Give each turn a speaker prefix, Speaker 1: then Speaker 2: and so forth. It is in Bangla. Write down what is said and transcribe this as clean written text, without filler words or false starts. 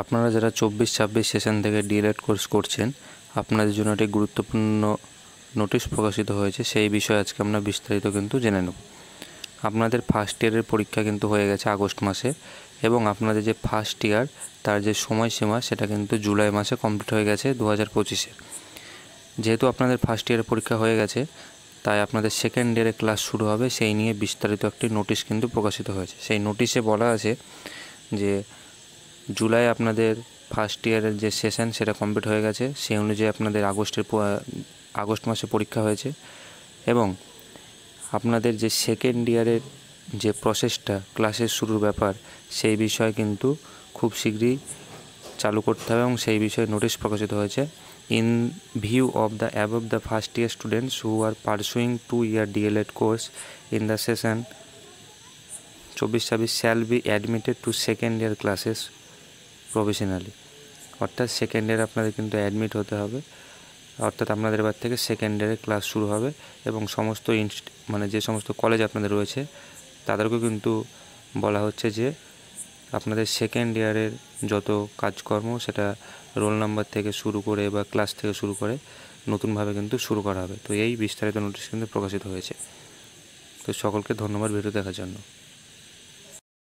Speaker 1: আপনারা যারা 24-26 সেশন থেকে ডিএলএড কোর্স করছেন, আপনাদের জন্য একটি গুরুত্বপূর্ণ নোটিশ প্রকাশিত হয়েছে। সেই বিষয়ে আজকে আমরা বিস্তারিত কিন্তু জেনে নেব। আপনাদের ফার্স্ট ইয়ারের পরীক্ষা কিন্তু হয়ে গেছে আগস্ট মাসে, এবং আপনাদের যে ফার্স্ট ইয়ার তার যে সময়সীমা সেটা কিন্তু জুলাই মাসে কমপ্লিট হয়ে গেছে 2025-এর। যেহেতু আপনাদের ফার্স্ট ইয়ারের পরীক্ষা হয়ে গেছে, তাই আপনাদের সেকেন্ড ইয়ারে ক্লাস শুরু হবে, সেই নিয়ে বিস্তারিত একটি নোটিশ কিন্তু প্রকাশিত হয়েছে। সেই নোটিশে বলা আছে যে জুলাই আপনাদের ফার্স্ট ইয়ারের যে সেশন সেটা কমপ্লিট হয়ে গেছে, সেই অনুযায়ী আপনাদের আগস্ট মাসে পরীক্ষা হয়েছে, এবং আপনাদের যে সেকেন্ড ইয়ারের যে প্রসেসটা ক্লাসের শুরুর ব্যাপার সেই বিষয়ে কিন্তু খুব শীঘ্রই চালু করতে হবে, এবং সেই বিষয়ে নোটিশ প্রকাশিত হয়েছে। In view of the above the first year students who are pursuing 2-year DLED course in the session 24-26 shall be admitted to second year classes professionally. অর্থাৎ সেকেন্ড ইয়ারে আপনাদের কিন্তু অ্যাডমিট হতে হবে, অর্থাৎ আপনাদের এবার থেকে সেকেন্ড ইয়ারে ক্লাস শুরু হবে, এবং সমস্ত যে সমস্ত কলেজ আপনাদের রয়েছে তাদেরকেও কিন্তু বলা হচ্ছে যে আপনাদের সেকেন্ড ইয়ারের যত কাজকর্ম সেটা রোল নাম্বার থেকে শুরু করে বা ক্লাস থেকে শুরু করে নতুনভাবে কিন্তু শুরু করা হবে। তো এই বিস্তারিত নোটিশ কিন্তু প্রকাশিত হয়েছে। তো সকলকে ধন্যবাদ ভিডিও দেখার জন্য।